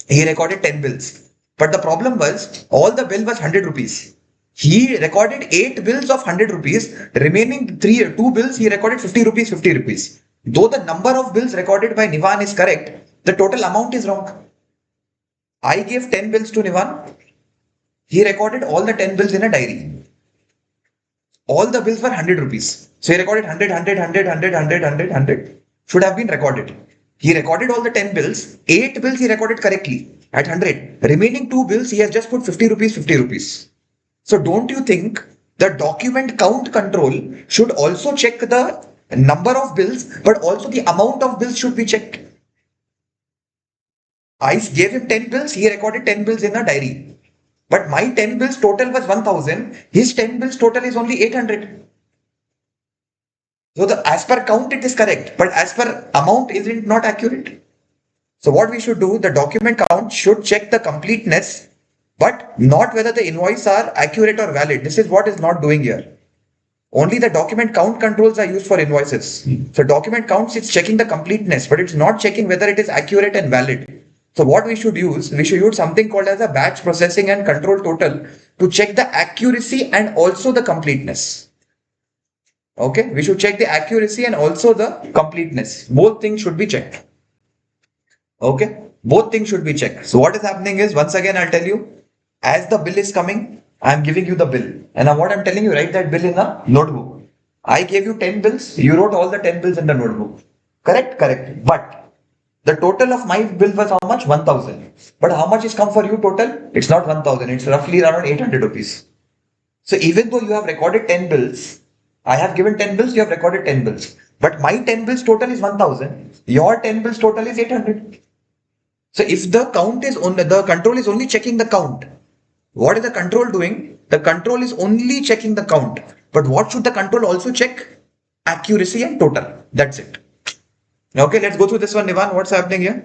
He recorded 10 bills. But the problem was all the bill was 100 rupees. He recorded 8 bills of 100 rupees. Remaining 2 bills, he recorded 50 rupees, 50 rupees. Though the number of bills recorded by Nivan is correct, the total amount is wrong. I gave 10 bills to Nivan. He recorded all the 10 bills in a diary. All the bills were 100 rupees. So he recorded 100, 100, 100, 100, 100, 100, 100. Should have been recorded. He recorded all the 10 bills. 8 bills he recorded correctly at 100. Remaining 2 bills, he has just put 50 rupees, 50 rupees. So don't you think the document count control should also check the number of bills, but also the amount of bills should be checked? I gave him 10 bills, he recorded 10 bills in a diary. But my 10 bills total was 1000, his 10 bills total is only 800. So as per count it is correct, but as per amount is it not accurate? So what we should do, the document count should check the completeness, but not whether the invoice are accurate or valid. This is what is not doing here. Only the document count controls are used for invoices. So document counts, it's checking the completeness, but it's not checking whether it is accurate and valid. So what we should use something called as a batch processing and control total to check the accuracy and also the completeness. Okay, we should check the accuracy and also the completeness. Both things should be checked. Okay, both things should be checked. So what is happening is, once again, I'll tell you, as the bill is coming, I'm giving you the bill. And now what I'm telling you, write that bill in a notebook. I gave you 10 bills. You wrote all the 10 bills in the notebook. Correct? Correct. But the total of my bill was how much? 1000. But how much is come for you total? It's not 1000. It's roughly around 800 rupees. So even though you have recorded 10 bills, I have given 10 bills, you have recorded 10 bills. But my 10 bills total is 1000. Your 10 bills total is 800. So if the count is on the control is only checking the count. What is the control doing? The control is only checking the count. But what should the control also check? Accuracy and total. That's it. Okay, let's go through this one, Nivan. What's happening here?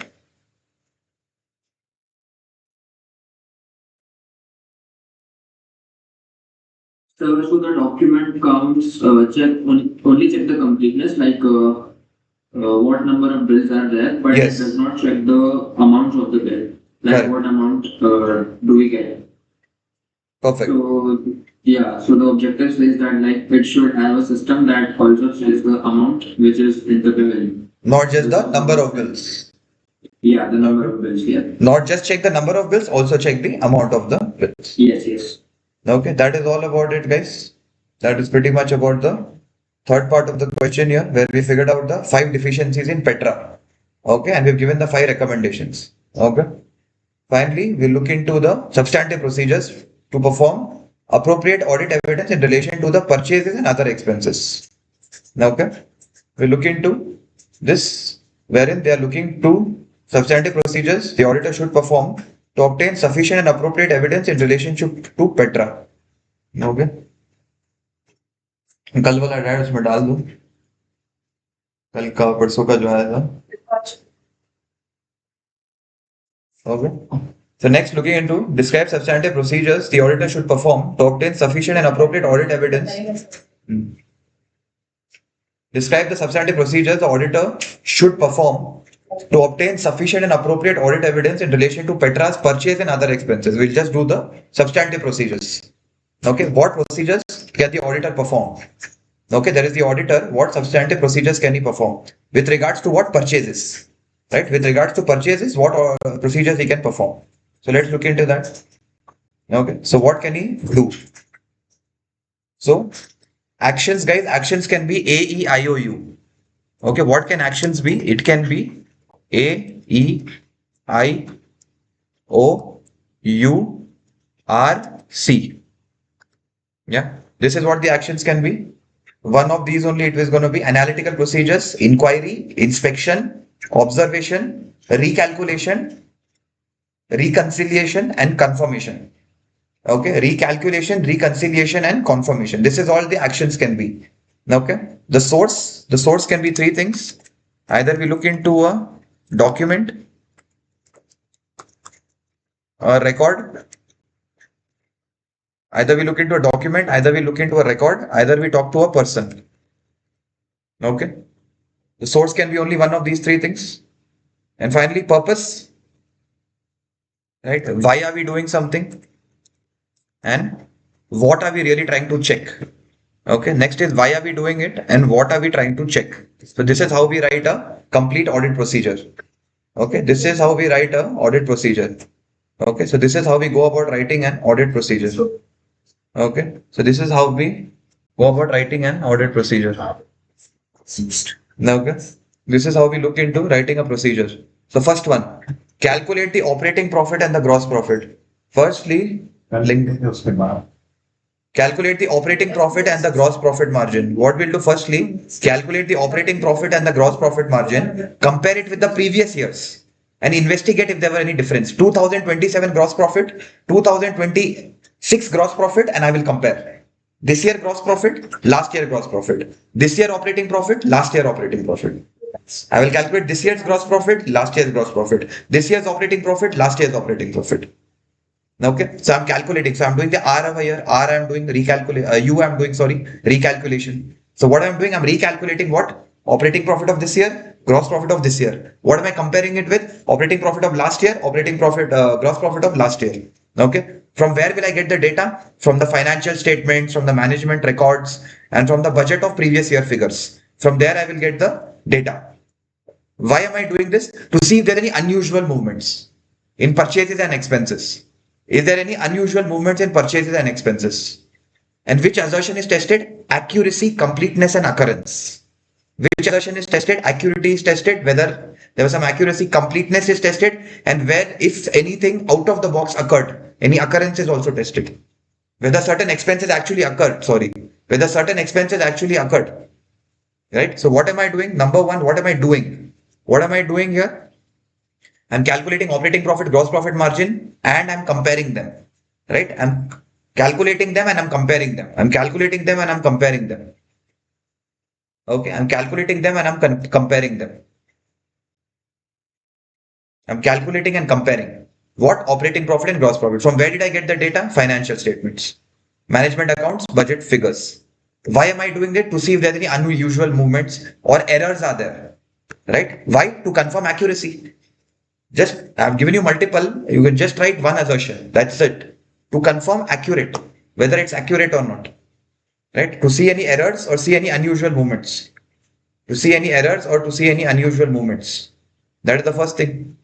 So the document counts only check the completeness, like what number of bills are there, but Yes. it does not check the amounts of the bill, like Right. what amount do we get. Perfect. So yeah, so the objective says that like it should have a system that also says the amount which is in the bill. Not just the number of bills. Yeah, the number of bills. Yeah. Not just check the number of bills, also check the amount of the bills. Yes. Yes. Okay, that is all about it, guys. That is pretty much about the third part of the question here, where we figured out the 5 deficiencies in Petra. Okay, and we've given the 5 recommendations. Okay. Finally, we look into the substantive procedures to perform appropriate audit evidence in relation to the purchases and other expenses. Okay. We look into this, wherein they are looking to substantive procedures the auditor should perform to obtain sufficient and appropriate evidence in relationship to Petra. Okay, कल वाला add उसमें डाल दूं, कल का परसों का जो आया था. Okay. So next, looking into describe substantive procedures the auditor should perform to obtain sufficient and appropriate audit evidence. Describe the substantive procedures the auditor should perform to obtain sufficient and appropriate audit evidence in relation to Petra's purchase and other expenses. We'll just do the substantive procedures. Okay, what procedures can the auditor perform? Okay, there is the auditor. What substantive procedures can he perform with regards to what purchases? Right, with regards to purchases, what procedures he can perform. So let's look into that. Okay, so what can he do? So actions, guys, actions can be A, E, I, O, U. Okay, what can actions be? It can be A, E, I, O, U, R, C. Yeah, this is what the actions can be. One of these only it is going to be analytical procedures, inquiry, inspection, observation, recalculation, reconciliation, and confirmation. Okay, recalculation, reconciliation, and confirmation. This is all the actions can be. Okay, the source can be three things. Either we look into a document, a record. Either we look into a document, either we look into a record, either we talk to a person. Okay, the source can be only one of these three things. And finally, purpose. Right? Why are we doing something? And what are we really trying to check? Okay, next is why are we doing it and what are we trying to check? So this is how we write a complete audit procedure. Okay, this is how we write a audit procedure. Okay, so this is how we go about writing an audit procedure. Okay, so this is how we go about writing an audit procedure. Okay, this is how we look into writing a procedure. So first one, calculate the operating profit and the gross profit. Firstly, calculate the operating profit and the gross profit margin. What we'll do firstly, calculate the operating profit and the gross profit margin, compare it with the previous years and investigate if there were any difference. 2027 gross profit, 2026 gross profit, and I will compare. This year gross profit, last year gross profit. This year operating profit, last year operating profit. I will calculate this year's gross profit, last year's gross profit. This year's operating profit, last year's operating profit. Okay, so I'm calculating. So I'm doing the R over here. R I'm doing recalculation. So what I'm doing, I'm recalculating what? Operating profit of this year, gross profit of this year. What am I comparing it with? Operating profit of last year, operating profit, gross profit of last year. Okay, from where will I get the data? From the financial statements, from the management records, and from the budget of previous year figures. From there I will get the data. Why am I doing this? To see if there are any unusual movements in purchases and expenses. Is there any unusual movements in purchases and expenses? And which assertion is tested? Accuracy, completeness, and occurrence. Which assertion is tested? Accuracy is tested, whether there was some accuracy, completeness is tested, and where if anything out of the box occurred, any occurrence is also tested. Whether certain expenses actually occurred, whether certain expenses actually occurred. Right? So what am I doing? Number one, what am I doing? What am I doing here? I'm calculating operating profit, gross profit margin, and I'm comparing them. Right? I'm calculating them and I'm comparing them. I'm calculating them and I'm comparing them. Okay, I'm calculating them and I'm comparing them. I'm calculating and comparing. What? Operating profit and gross profit. From where did I get the data? Financial statements, management accounts, budget figures. Why am I doing that? To see if there are any unusual movements or errors are there. Right? Why? To confirm accuracy. Just, I've given you multiple, you can just write one assertion. That's it. To confirm accurate, whether it's accurate or not. Right? To see any errors or see any unusual movements. To see any errors or to see any unusual movements. That is the first thing.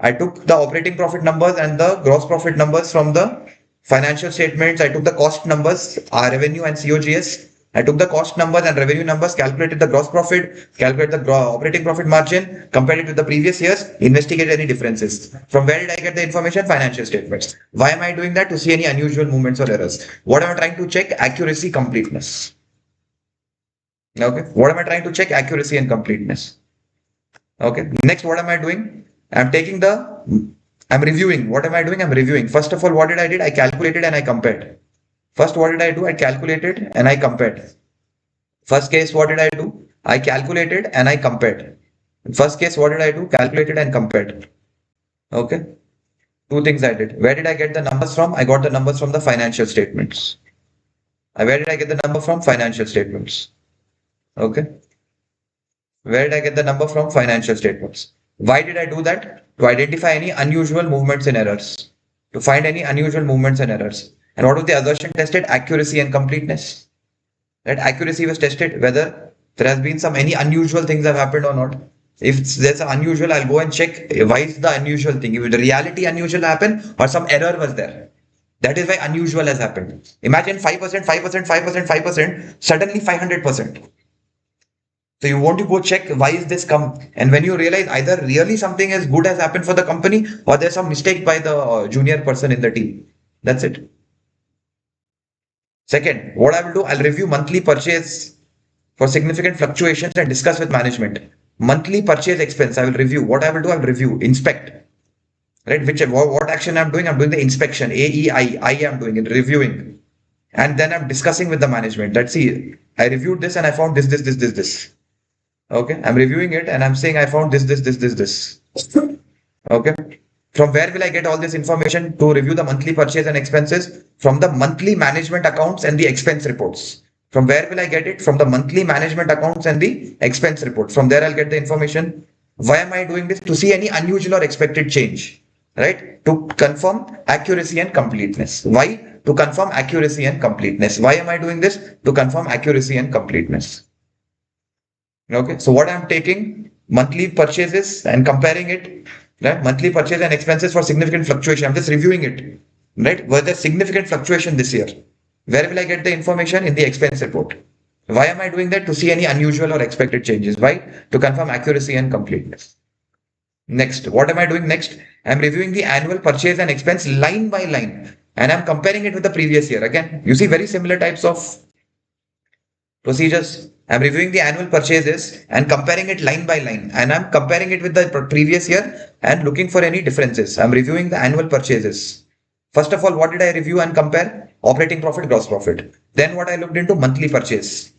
I took the operating profit numbers and the gross profit numbers from the financial statements. I took the cost numbers, revenue and COGS. I took the cost numbers and revenue numbers, calculated the gross profit, calculated the operating profit margin, compared it with the previous years, investigated any differences. From where did I get the information? Financial statements. Why am I doing that? To see any unusual movements or errors. What am I trying to check? Accuracy, completeness. Okay. What am I trying to check? Accuracy and completeness. Okay. Next, what am I doing? I'm reviewing. What am I doing? I'm reviewing. First of all, what did I did? I calculated and I compared. First, what did I do? I calculated and I compared. First case, what did I do? I calculated and I compared. First case, what did I do? Calculated and compared. Okay. Two things I did. Where did I get the numbers from? I got the numbers from the financial statements. Where did I get the number from? Financial statements. Okay. Where did I get the number from? Financial statements. Why did I do that? To identify any unusual movements in errors. To find any unusual movements and errors. And what was the assertion tested? Accuracy and completeness. Right? Accuracy was tested whether there has been some any unusual things have happened or not. If there's an unusual, I'll go and check why is the unusual thing. If the reality unusual happened or some error was there. That is why unusual has happened. Imagine 5%, 5%, 5%, 5%, suddenly 500%. So you want to go check why is this come, and when you realize either really something as good has happened for the company or there's some mistake by the junior person in the team. That's it. Second, what I will do, I'll review monthly purchase for significant fluctuations and discuss with management. Monthly purchase expense, I will review. What I will do, I will review, inspect. Right? What action I'm doing? I'm doing the inspection. I am doing it, reviewing. And then I'm discussing with the management. Let's see, I reviewed this and I found this. Okay, I'm reviewing it and I'm saying I found this. Okay. From where will I get all this information to review the monthly purchase and expenses? From the monthly management accounts and the expense reports. From where will I get it? From the monthly management accounts and the expense report. From there I'll get the information. Why am I doing this? To see any unusual or expected change, right? To confirm accuracy and completeness. Why? To confirm accuracy and completeness. Why am I doing this? To confirm accuracy and completeness. Okay, so what I'm taking monthly purchases and comparing it, right? Monthly purchase and expenses for significant fluctuation. I'm just reviewing it, right? Was there significant fluctuation this year? Where will I get the information? In the expense report. Why am I doing that? To see any unusual or expected changes. Why? To confirm accuracy and completeness. Next, what am I doing next? I'm reviewing the annual purchase and expense line by line, and I'm comparing it with the previous year. Again, you see very similar types of procedures. I'm reviewing the annual purchases and comparing it line by line, and I'm comparing it with the previous year and looking for any differences. I'm reviewing the annual purchases. First of all, what did I review and compare? Operating profit, gross profit. Then what I looked into? Monthly purchase.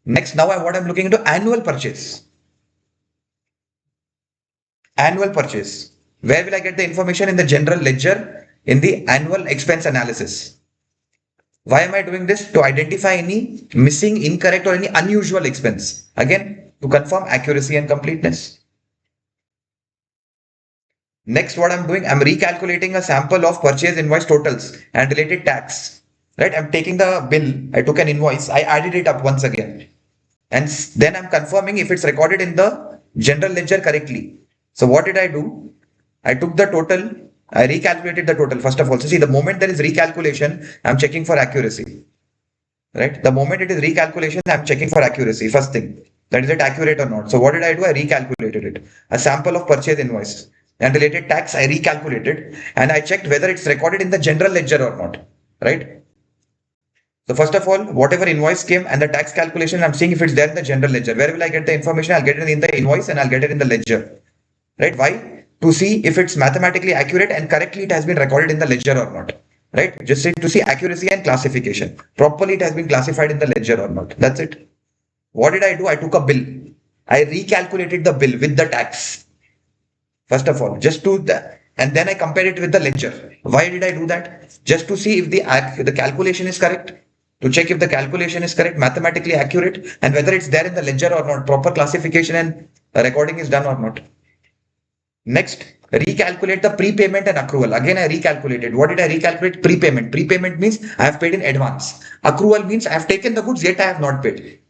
Next, now what I'm looking into? Annual purchase. Annual purchase. Where will I get the information? In the general ledger, in the annual expense analysis. Why am I doing this? To identify any missing, incorrect, or any unusual expense. Again, to confirm accuracy and completeness. Next, what I'm doing, I'm recalculating a sample of purchase invoice totals and related tax. Right? I'm taking the bill, I took an invoice, I added it up once again. And then I'm confirming if it's recorded in the general ledger correctly. So what did I do? I took the total, I recalculated the total first of all. So see, the moment there is recalculation, I'm checking for accuracy. Right? The moment it is recalculation, I'm checking for accuracy. First thing, that is it accurate or not. So what did I do? I recalculated it. A sample of purchase invoice and related tax, I recalculated and I checked whether it's recorded in the general ledger or not. Right? So first of all, whatever invoice came and the tax calculation, I'm seeing if it's there in the general ledger. Where will I get the information? I'll get it in the invoice and I'll get it in the ledger. Right? Why? To see if it's mathematically accurate and correctly it has been recorded in the ledger or not. Right? Just to see accuracy and classification. Properly it has been classified in the ledger or not. That's it. What did I do? I took a bill. I recalculated the bill with the tax. First of all, just to that. And then I compared it with the ledger. Why did I do that? Just to see if the calculation is correct. To check if the calculation is correct, mathematically accurate, and whether it's there in the ledger or not, proper classification and recording is done or not. Next, recalculate the prepayment and accrual. Again, I recalculated. What did I recalculate? Prepayment. Prepayment means I have paid in advance. Accrual means I have taken the goods yet I have not paid.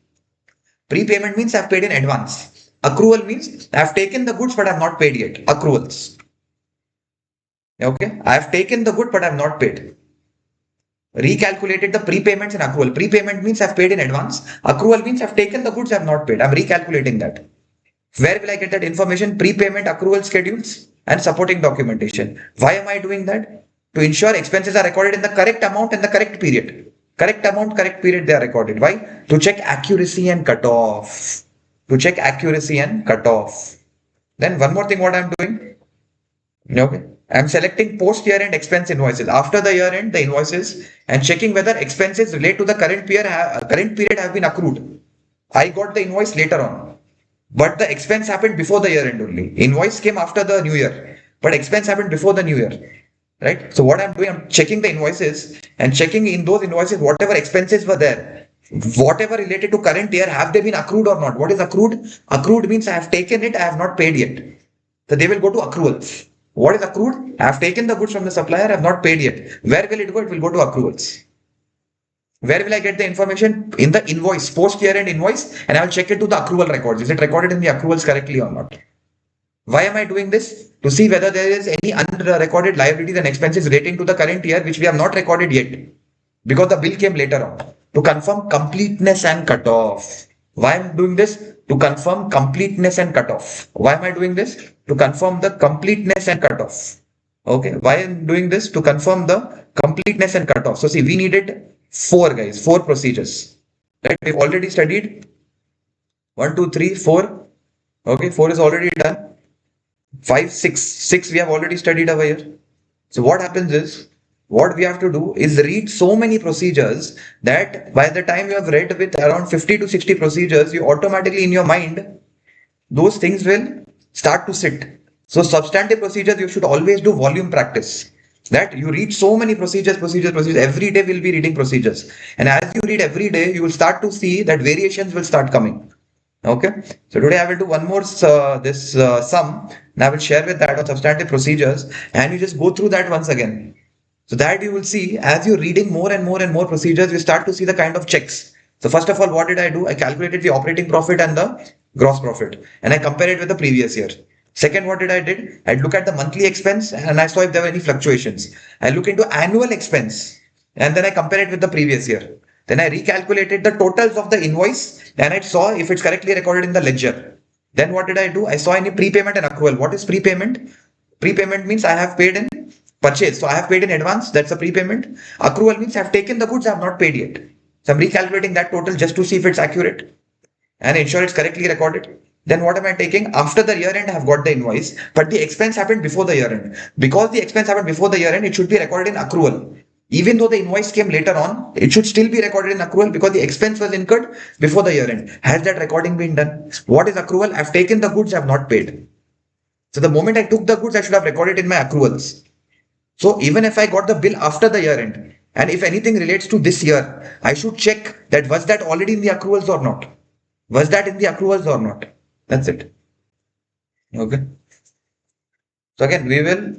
Prepayment means I have paid in advance. Accrual means I have taken the goods but I have not paid yet. Accruals. Okay, I have taken the good but I have not paid. Recalculated the prepayments and accrual. Prepayment means I've paid in advance. Accrual means I've taken the goods, I've not paid. I'm recalculating that. Where will I get that information? Prepayment, accrual schedules and supporting documentation. Why am I doing that? To ensure expenses are recorded in the correct amount and the correct period. Correct amount, correct period they are recorded. Why? To check accuracy and cutoff. To check accuracy and cutoff. Then one more thing what I'm doing. Okay. I'm selecting post year end expense invoices after the year end, the invoices, and checking whether expenses relate to the current period have been accrued. I got the invoice later on, but the expense happened before the year end only. Invoice came after the new year, but expense happened before the new year. Right? So what I'm doing, I'm checking the invoices and checking in those invoices whatever expenses were there, whatever related to current year, have they been accrued or not? What is accrued? Accrued means I have taken it, I have not paid yet. So they will go to accruals. What is accrued? I have taken the goods from the supplier, I have not paid yet. Where will it go? It will go to accruals. Where will I get the information? In the invoice, post year end invoice, and I will check it to the accrual records. Is it recorded in the accruals correctly or not? Why am I doing this? To see whether there is any unrecorded liabilities and expenses relating to the current year which we have not recorded yet, because the bill came later on. To confirm completeness and cutoff. Why am I doing this? To confirm completeness and cutoff. Why am I doing this? To confirm the completeness and cutoff. Okay. Why am I doing this? To confirm the completeness and cutoff. So see, we needed four guys, four procedures. Right? We've already studied one, two, three, four. Okay, four is already done. Five, six we have already studied over here. So what happens is, what we have to do is read so many procedures that by the time you have read with around 50 to 60 procedures, you automatically in your mind, those things will start to sit. So substantive procedures, you should always do volume practice. That you read so many procedures. Every day we'll be reading procedures. And as you read every day, you will start to see that variations will start coming. Okay, so today I will do one more this sum, and I will share with that on substantive procedures, and you just go through that once again. So that you will see as you're reading more and more and more procedures, you start to see the kind of checks. So first of all, what did I do? I calculated the operating profit and the gross profit, and I compare it with the previous year. Second, what did I did? I look at the monthly expense and I saw if there were any fluctuations. I look into annual expense and then I compare it with the previous year. Then I recalculated the totals of the invoice and I saw if it's correctly recorded in the ledger. Then what did I do? I saw any prepayment and accrual. What is prepayment? Prepayment means I have paid in purchase. So I have paid in advance. That's a prepayment. Accrual means I have taken the goods I have not paid yet. So I'm recalculating that total just to see if it's accurate and ensure it's correctly recorded. Then what am I taking? After the year end, I have got the invoice, but the expense happened before the year end. Because the expense happened before the year end, it should be recorded in accrual. Even though the invoice came later on, it should still be recorded in accrual because the expense was incurred before the year end. Has that recording been done? What is accrual? I've taken the goods, I've not paid. So the moment I took the goods, I should have recorded in my accruals. So even if I got the bill after the year end, and if anything relates to this year, I should check that was that already in the accruals or not. Was that in the accruals or not? That's it. Okay. So again, we will